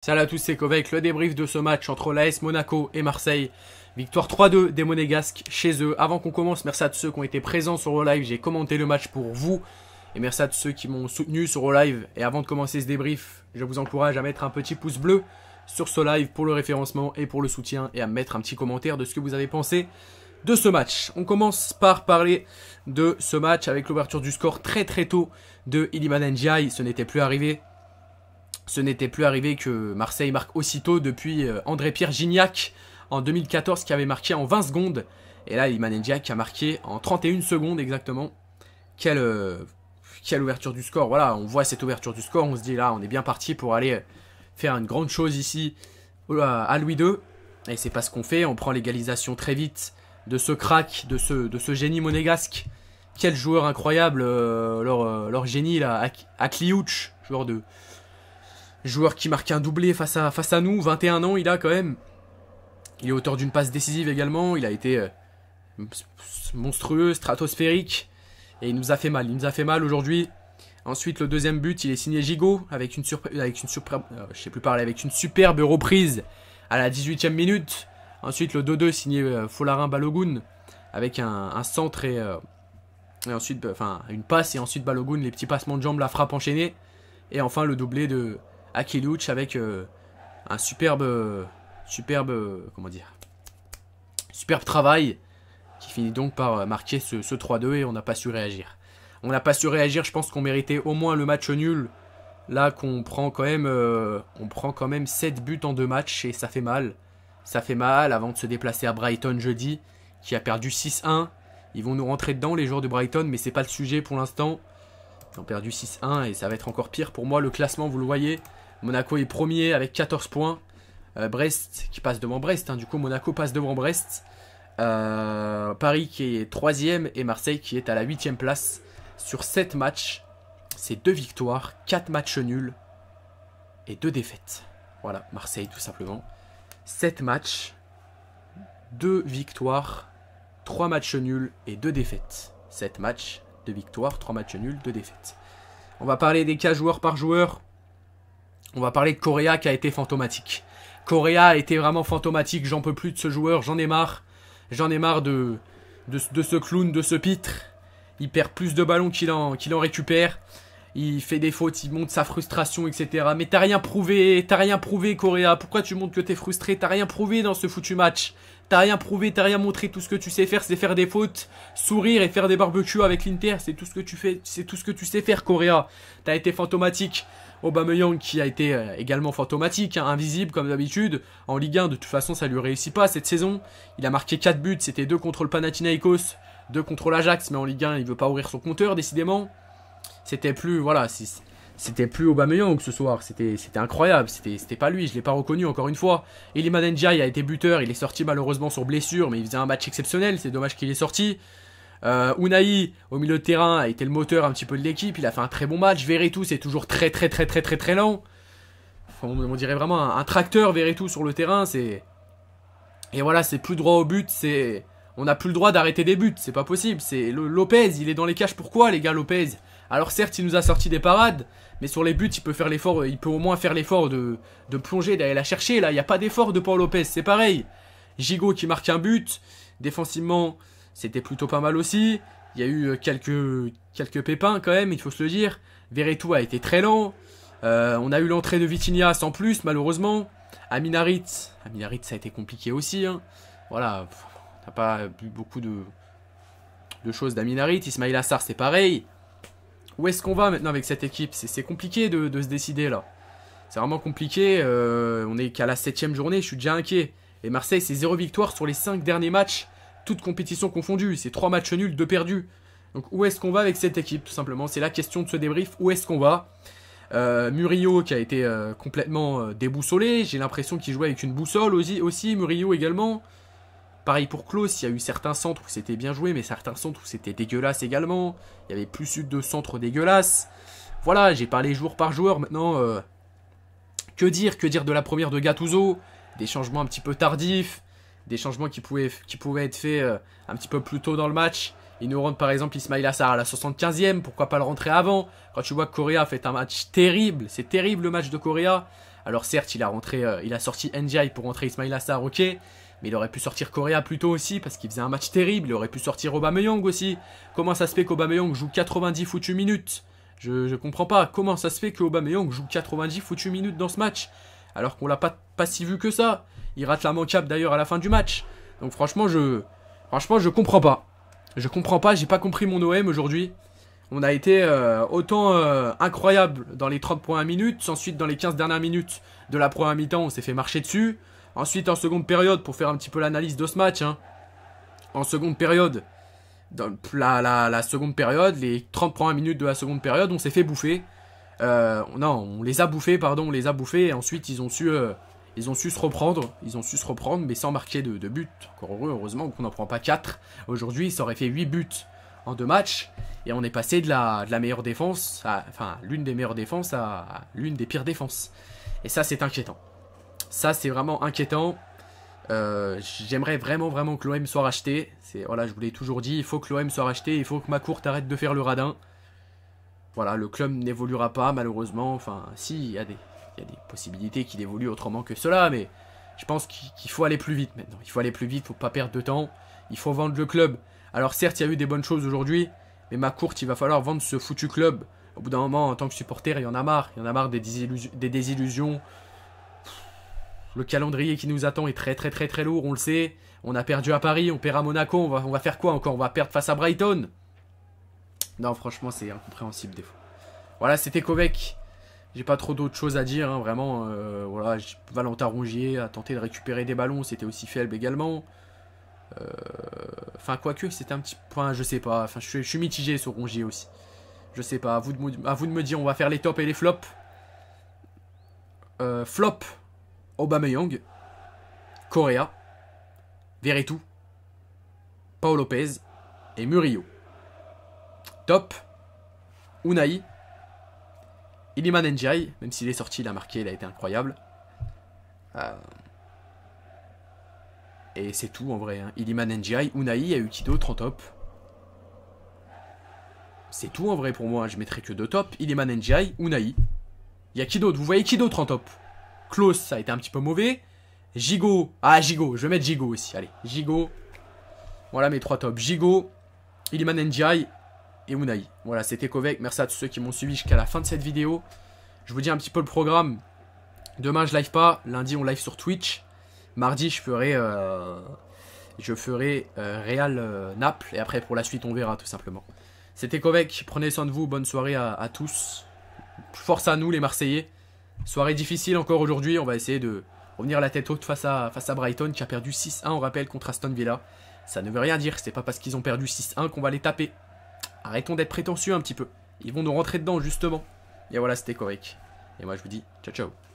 Salut à tous, c'est Kovac, le débrief de ce match entre l'AS Monaco et Marseille. Victoire 3-2 des Monégasques chez eux. Avant qu'on commence, merci à tous ceux qui ont été présents sur le live. J'ai commenté le match pour vous. Et merci à tous ceux qui m'ont soutenu sur le live. Et avant de commencer ce débrief, je vous encourage à mettre un petit pouce bleu sur ce live pour le référencement et pour le soutien. Et à mettre un petit commentaire de ce que vous avez pensé de ce match. On commence par parler de ce match avec l'ouverture du score très tôt de Iliman Ndiaye. Ce n'était plus arrivé. Ce n'était plus arrivé que Marseille marque aussitôt depuis André-Pierre Gignac en 2014 qui avait marqué en 20 secondes. Et là, Iliman Ndiaye qui a marqué en 31 secondes exactement. Quelle ouverture du score. Voilà, on voit cette ouverture du score. On se dit là, on est bien parti pour aller faire une grande chose ici à Louis II. Et c'est pas ce qu'on fait. On prend l'égalisation très vite de ce crack, de ce génie monégasque. Quel joueur incroyable, leur génie là, Akliouch, joueur qui marque un doublé face à nous, 21 ans il a quand même. Il est auteur d'une passe décisive également, il a été monstrueux, stratosphérique. Et il nous a fait mal aujourd'hui. Ensuite le deuxième but, il est signé Gigot avec une superbe reprise à la 18e minute. Ensuite le 2-2 signé Folarin Balogun avec un centre et ensuite une passe et ensuite Balogun, les petits passements de jambes, la frappe enchaînée. Et enfin le doublé de Akliouch avec un superbe travail qui finit donc par marquer ce 3-2 et on n'a pas su réagir. Je pense qu'on méritait au moins le match nul. Là qu'on prend quand même 7 buts en 2 matchs et ça fait mal. Ça fait mal avant de se déplacer à Brighton jeudi qui a perdu 6-1. Ils vont nous rentrer dedans les joueurs de Brighton mais c'est pas le sujet pour l'instant. Ils ont perdu 6-1 et ça va être encore pire pour moi. Le classement, vous le voyez, Monaco est premier avec 14 points. Brest qui passe devant Brest, du coup Monaco passe devant Brest. Paris qui est 3ème et Marseille qui est à la 8ème place. Sur 7 matchs, c'est 2 victoires, 4 matchs nuls et 2 défaites. Voilà, Marseille tout simplement. 7 matchs, 2 victoires, 3 matchs nuls et 2 défaites. 7 matchs, 2 victoires, 3 matchs nuls, 2 défaites. On va parler des cas joueur par joueur. On va parler de Correa qui a été fantomatique. Correa a été vraiment fantomatique. J'en peux plus de ce joueur. J'en ai marre. J'en ai marre de ce clown, de ce pitre. Il perd plus de ballons qu'il en récupère. Il fait des fautes, il montre sa frustration, etc. Mais t'as rien prouvé, Correa. Pourquoi tu montres que t'es frustré? T'as rien prouvé dans ce foutu match. T'as rien prouvé, t'as rien montré. Tout ce que tu sais faire, c'est faire des fautes, sourire et faire des barbecues avec l'Inter. C'est tout ce que tu fais, c'est tout ce que tu sais faire, Correa. T'as été fantomatique. Aubameyang qui a été également fantomatique, invisible comme d'habitude. En Ligue 1, de toute façon, ça lui réussit pas cette saison. Il a marqué 4 buts, c'était 2 contre le Panathinaikos, 2 contre l'Ajax, mais en Ligue 1, il veut pas ouvrir son compteur, décidément. C'était plus Aubameyang ce soir, c'était incroyable, c'était pas lui, je l'ai pas reconnu encore une fois. Iliman Ndiaye a été buteur, il est sorti malheureusement sur blessure, mais il faisait un match exceptionnel, c'est dommage qu'il est sorti. Unai au milieu de terrain a été le moteur un petit peu de l'équipe, il a fait un très bon match. Veretout c'est toujours très lent. On dirait vraiment un tracteur Veretout sur le terrain, et voilà, c'est plus droit au but, on n'a plus le droit d'arrêter des buts, c'est pas possible. C'est Lopez, il est dans les cages, pourquoi les gars? Lopez, alors certes il nous a sorti des parades, mais sur les buts il peut faire l'effort, il peut au moins faire l'effort de plonger, d'aller la chercher. Là il n'y a pas d'effort de Paul Lopez, c'est pareil. Gigot qui marque un but, défensivement c'était plutôt pas mal aussi. Il y a eu quelques pépins quand même, il faut se le dire. Veretout a été très lent. On a eu l'entrée de Vitinha sans plus malheureusement. Aminarit ça a été compliqué aussi. Voilà, on n'a pas vu beaucoup de choses d'Aminarit. Ismail Assar c'est pareil. Où est-ce qu'on va maintenant avec cette équipe? C'est compliqué de se décider là. C'est vraiment compliqué. On est qu'à la 7ème journée, je suis déjà inquiet. Et Marseille c'est 0 victoire sur les 5 derniers matchs. Toutes compétitions confondues, c'est 3 matchs nuls, 2 perdus. Donc où est-ce qu'on va avec cette équipe tout simplement? C'est la question de ce débrief, où est-ce qu'on va? Murillo qui a été complètement déboussolé, j'ai l'impression qu'il jouait avec une boussole aussi, Murillo également. Pareil pour Klose, il y a eu certains centres où c'était bien joué, mais certains centres où c'était dégueulasse également. Il y avait plus de centres dégueulasses. Voilà, j'ai parlé joueur par joueur, maintenant que dire de la première de Gattuso? Des changements un petit peu tardifs. Des changements qui pouvaient être faits un petit peu plus tôt dans le match. Il nous rentre par exemple Ismail Assar à la 75e, pourquoi pas le rentrer avant? Quand tu vois que Correa a fait un match terrible, c'est terrible le match de Correa. Alors certes, il a sorti Ndiaye pour rentrer Ismaïla Sarr, ok. Mais il aurait pu sortir Correa plus tôt aussi, parce qu'il faisait un match terrible. Il aurait pu sortir Aubameyang aussi. Comment ça se fait qu'Aubameyang joue 90 foutues minutes? Je comprends pas. Comment ça se fait qu'Aubameyang joue 90 foutues minutes dans ce match? Alors qu'on l'a pas si vu que ça. Il rate la manquable d'ailleurs à la fin du match. Donc franchement, je comprends pas. Je comprends pas, j'ai pas compris mon OM aujourd'hui. On a été autant incroyable dans les 30 premières minutes. Ensuite, dans les 15 dernières minutes de la première mi-temps, on s'est fait marcher dessus. Ensuite, en seconde période, pour faire un petit peu l'analyse de ce match, hein, en seconde période, dans la seconde période, les 30 premières minutes de la seconde période, on s'est fait bouffer. Non, on les a bouffés, pardon, on les a bouffés. Et ensuite, ils ont su se reprendre. Ils ont su se reprendre, mais sans marquer de but. Encore heureux, heureusement qu'on n'en prend pas 4. Aujourd'hui, ça aurait fait 8 buts en 2 matchs. Et on est passé de la meilleure défense, enfin, l'une des meilleures défenses à l'une des pires défenses. Et ça, c'est inquiétant. Ça, c'est vraiment inquiétant. J'aimerais vraiment que l'OM soit racheté. Voilà, je vous l'ai toujours dit, il faut que l'OM soit racheté. Il faut que McCourt arrête de faire le radin. Voilà, le club n'évoluera pas, malheureusement. Enfin, si, il y a des possibilités qu'il évolue autrement que cela, mais je pense qu'il faut aller plus vite maintenant. Il faut aller plus vite, il ne faut pas perdre de temps. Il faut vendre le club. Alors certes, il y a eu des bonnes choses aujourd'hui, mais McCourt, il va falloir vendre ce foutu club. Au bout d'un moment, en tant que supporter, il y en a marre. Il y en a marre des désillusions. Le calendrier qui nous attend est très lourd, on le sait. On a perdu à Paris, on perd à Monaco. On va faire quoi encore? On va perdre face à Brighton? Non, franchement, c'est incompréhensible des fois. Voilà, c'était Kovek. J'ai pas trop d'autres choses à dire, hein, vraiment. Voilà, Valentin Rongier a tenté de récupérer des ballons, c'était aussi faible également. Enfin, quoique, c'était un petit point, je sais pas. Enfin, je suis mitigé sur Rongier aussi. Je sais pas, à vous de me dire, on va faire les tops et les flops. Flop, Aubameyang, Correa, Veretout, Pau Lopez et Murillo. Top, Unai, Iliman Ndiaye, même s'il est sorti, il a marqué, il a été incroyable. Et c'est tout en vrai. Hein. Iliman Ndiaye, Unai, il y a eu qui d'autre en top? C'est tout en vrai pour moi. Je mettrai que 2 tops. Iliman Ndiaye, Unai. Il y a qui d'autre? Vous voyez qui d'autre en top? Klose, ça a été un petit peu mauvais. Gigot. Ah, Gigot. Je vais mettre Gigot aussi. Allez, Gigot. Voilà mes 3 tops. Gigot, Iliman Ndiaye et Unai. Voilà, c'était Kovek. Merci à tous ceux qui m'ont suivi jusqu'à la fin de cette vidéo. Je vous dis un petit peu le programme. Demain, je live pas. Lundi, on live sur Twitch. Mardi, je ferai Real Naples. Et après, pour la suite, on verra tout simplement. C'était Kovek. Prenez soin de vous. Bonne soirée à tous. Force à nous, les Marseillais. Soirée difficile encore aujourd'hui. On va essayer de revenir la tête haute face à Brighton qui a perdu 6-1, on rappelle, contre Aston Villa. Ça ne veut rien dire. C'est pas parce qu'ils ont perdu 6-1 qu'on va les taper. Arrêtons d'être prétentieux un petit peu. Ils vont nous rentrer dedans, justement. Et voilà, c'était Kovek. Et moi, je vous dis ciao, ciao.